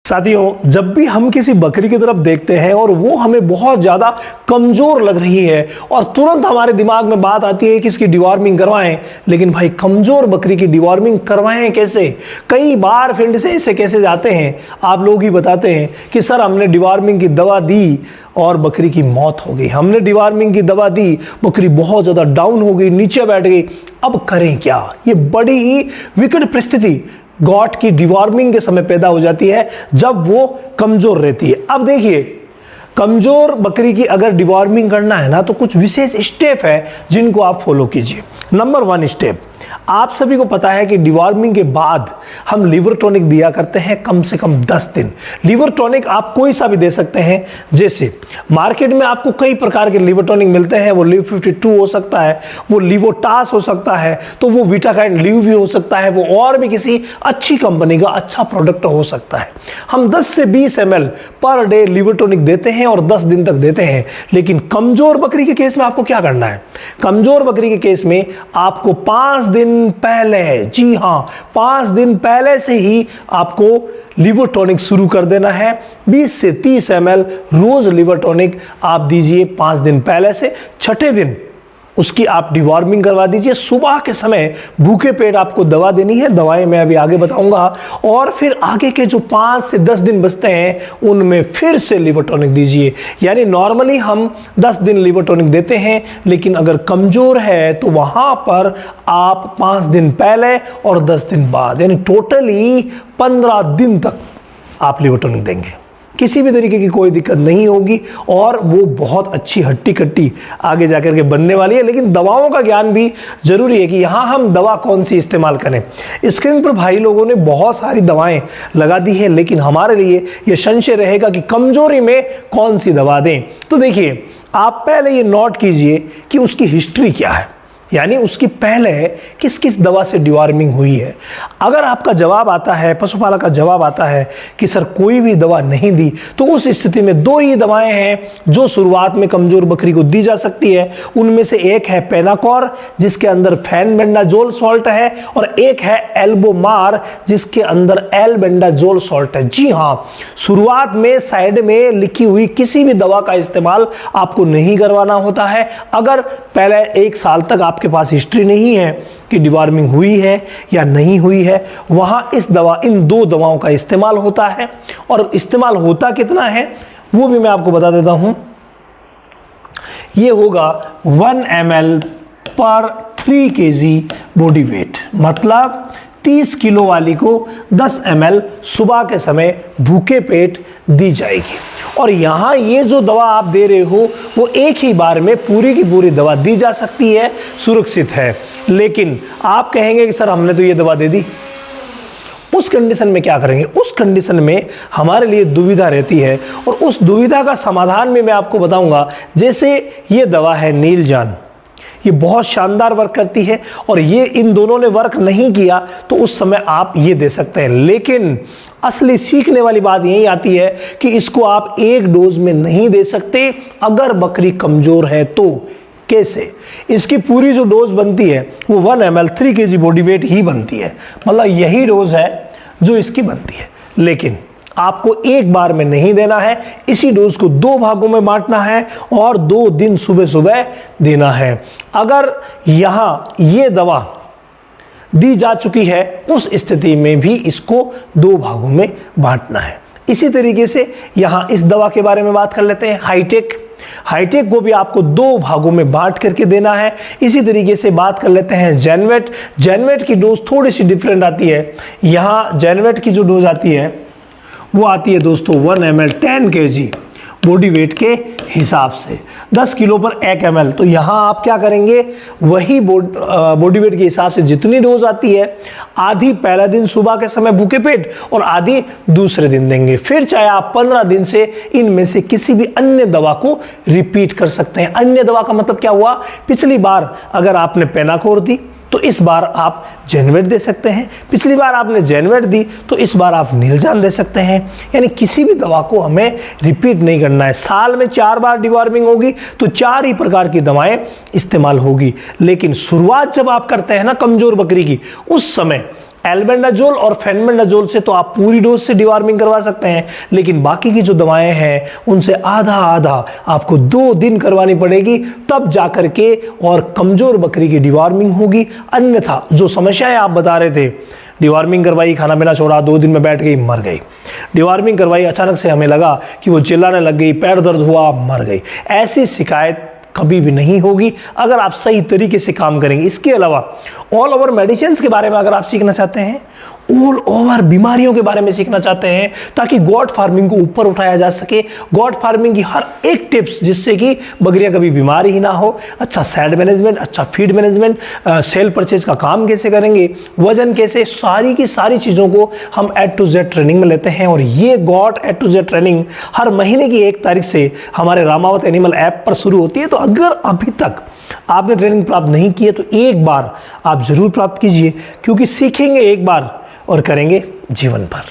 साथियों, जब भी हम किसी बकरी की तरफ देखते हैं और वो हमें बहुत ज़्यादा कमज़ोर लग रही है और तुरंत हमारे दिमाग में बात आती है कि इसकी डिवॉर्मिंग करवाएं। लेकिन भाई, कमज़ोर बकरी की डिवॉर्मिंग करवाएं कैसे? कई बार फील्ड से ऐसे कैसे जाते हैं, आप लोग ही बताते हैं कि सर हमने डिवॉर्मिंग की दवा दी और बकरी की मौत हो गई, हमने डिवॉर्मिंग की दवा दी, बकरी बहुत ज़्यादा डाउन हो गई, नीचे बैठ गई। अब करें क्या? ये बड़ी ही विकट परिस्थिति गॉट की डिवॉर्मिंग के समय पैदा हो जाती है जब वो कमजोर रहती है। अब देखिए, कमजोर बकरी की अगर डिवॉर्मिंग करना है ना, तो कुछ विशेष स्टेप है जिनको आप फॉलो कीजिए। नंबर 1 स्टेप, आप सभी को पता है कि डिवॉर्मिंग के बाद हम लिवर टॉनिक दिया करते हैं कम से कम 10 दिन। लिवर टॉनिक आप कोई सा भी दे सकते हैं, जैसे मार्केट में आपको कई प्रकार के लिवर टॉनिक मिलते हैं। वो लिव 52 हो सकता है, वो लिवोटास हो सकता है, तो वो विटाकाइन लिव भी हो सकता है, वो और भी किसी अच्छी कंपनी का अच्छा प्रोडक्ट हो सकता है। हम 10 से 20 ml per day liver tonic देते हैं और 10 दिन तक देते हैं। लेकिन कमजोर बकरी के केस में आपको क्या करना है? कमजोर बकरी के केस में आपको 5 दिन पहले, जी हां, 5 दिन पहले से ही आपको लिवर टॉनिक शुरू कर देना है। 20 से 30 ml रोज लिवर टॉनिक आप दीजिए 5 दिन पहले से। छठे दिन उसकी आप डिवॉर्मिंग करवा दीजिए। सुबह के समय भूखे पेट आपको दवा देनी है, दवाएं मैं अभी आगे बताऊंगा। और फिर आगे के जो 5 से 10 दिन बचते हैं उनमें फिर से लिवर टॉनिक दीजिए। यानी नॉर्मली हम 10 दिन लिवर टॉनिक देते हैं, लेकिन अगर कमजोर है तो वहां पर आप 5 दिन पहले और 10 दिन बाद, यानी टोटली 15 दिन तक आप लिवर टॉनिक देंगे। किसी भी तरीके की कोई दिक्कत नहीं होगी और वो बहुत अच्छी हट्टी कट्टी आगे जाकर के बनने वाली है। लेकिन दवाओं का ज्ञान भी जरूरी है कि यहाँ हम दवा कौन सी इस्तेमाल करें। स्क्रीन पर भाई लोगों ने बहुत सारी दवाएं लगा दी है, लेकिन हमारे लिए ये संशय रहेगा कि कमजोरी में कौन सी दवा दें। तो देखिए, आप पहले ये नोट कीजिए कि उसकी हिस्ट्री क्या है, यानी उसकी पहले किस किस दवा से डिवॉर्मिंग हुई है। अगर आपका जवाब आता है, पशुपालक का जवाब आता है कि सर कोई भी दवा नहीं दी, तो उस स्थिति में 2 ही दवाएं हैं जो शुरुआत में कमजोर बकरी को दी जा सकती है। उनमें से एक है पेनाकोर, जिसके अंदर फेनबेंडाजोल सॉल्ट है, और एक है एल्बोमार, जिसके अंदर एल्बेंडाजोल सॉल्ट है। जी हाँ, शुरुआत में साइड में लिखी हुई किसी भी दवा का इस्तेमाल आपको नहीं करवाना होता है। अगर पहले 1 साल तक आपके पास हिस्ट्री नहीं है कि डिवॉर्मिंग हुई है या नहीं हुई है, वहां इन 2 दवाओं का इस्तेमाल होता है। और इस्तेमाल होता कितना है वो भी मैं आपको बता देता हूं। ये होगा 1 ml पर 3 kg बॉडी वेट, मतलब 30 किलो वाली को 10 ml सुबह के समय भूखे पेट दी जाएगी। और यहाँ ये जो दवा आप दे रहे हो वो एक ही बार में पूरी की पूरी दवा दी जा सकती है, सुरक्षित है। लेकिन आप कहेंगे कि सर हमने तो ये दवा दे दी, उस कंडीशन में क्या करेंगे? उस कंडीशन में हमारे लिए दुविधा रहती है, और उस दुविधा का समाधान में मैं आपको बताऊंगा। जैसे ये दवा है नीलजान, ये बहुत शानदार वर्क करती है, और ये इन दोनों ने वर्क नहीं किया तो उस समय आप ये दे सकते हैं। लेकिन असली सीखने वाली बात यही आती है कि इसको आप एक डोज में नहीं दे सकते अगर बकरी कमजोर है तो। कैसे? इसकी पूरी जो डोज बनती है वो 1 ml 3 kg बॉडी वेट ही बनती है, मतलब यही डोज है जो इसकी बनती है। लेकिन आपको एक बार में नहीं देना है, इसी डोज को 2 भागों में बांटना है और 2 दिन सुबह सुबह देना है। अगर यहां ये दवा दी जा चुकी है उस स्थिति में भी इसको 2 भागों में बांटना है। इसी तरीके से यहां इस दवा के बारे में बात कर लेते हैं, हाईटेक को भी आपको 2 भागों में बांट करके देना है। इसी तरीके से बात कर लेते हैं जेनवेट की डोज थोड़ी सी डिफरेंट आती है। यहां जेनवेट की जो डोज आती है वो आती है दोस्तों 1 ml 10 kg बॉडी वेट के हिसाब से, 10 किलो पर 1 ml। तो यहाँ आप क्या करेंगे, वही बॉडी वेट के हिसाब से जितनी डोज आती है, आधी पहला दिन सुबह के समय भूखे पेट और आधी दूसरे दिन देंगे। फिर चाहे आप 15 दिन से इनमें से किसी भी अन्य दवा को रिपीट कर सकते हैं। अन्य दवा का मतलब क्या हुआ? पिछली बार अगर आपने पेनाकोर दी तो इस बार आप जेनवेट दे सकते हैं, पिछली बार आपने जेनवेट दी तो इस बार आप नीलजान दे सकते हैं। यानी किसी भी दवा को हमें रिपीट नहीं करना है। साल में 4 बार डिवॉर्मिंग होगी तो 4 ही प्रकार की दवाएं इस्तेमाल होगी। लेकिन शुरुआत जब आप करते हैं ना कमजोर बकरी की, उस समय एल्बेंडाजोल और फेनबेंडाजोल से तो आप पूरी डोज से डिवॉर्मिंग करवा सकते हैं, लेकिन बाकी की जो दवाएं हैं उनसे आधा आधा आपको 2 दिन करवानी पड़ेगी, तब जाकर के और कमजोर बकरी की डिवॉर्मिंग होगी। अन्यथा जो समस्याएं आप बता रहे थे, डिवॉर्मिंग करवाई, खाना पीना छोड़ा, 2 दिन में बैठ गई, मर गई। डिवॉर्मिंग करवाई, अचानक से हमें लगा कि वो चिल्लाने लग गई, पैर दर्द हुआ, मर गई। ऐसी शिकायत कभी भी नहीं होगी अगर आप सही तरीके से काम करेंगे। इसके अलावा ऑल ओवर मेडिसिन के बारे में अगर आप सीखना चाहते हैं, ऑल ओवर बीमारियों के बारे में सीखना चाहते हैं, ताकि गॉट फार्मिंग को ऊपर उठाया जा सके, गॉट फार्मिंग की हर एक टिप्स जिससे कि बकरियां कभी बीमार ही ना हो, अच्छा सैड मैनेजमेंट, अच्छा फीड मैनेजमेंट, सेल परचेज का काम कैसे करेंगे, वजन कैसे, सारी की सारी चीज़ों को हम A to Z ट्रेनिंग में लेते हैं। और ये got A to Z training हर महीने की 1 तारीख से हमारे रामावत एनिमल ऐप पर शुरू होती है। तो अगर अभी तक आपने ट्रेनिंग प्राप्त नहीं की है तो एक बार आप जरूर प्राप्त कीजिए, क्योंकि सीखेंगे एक बार और करेंगे जीवन भर।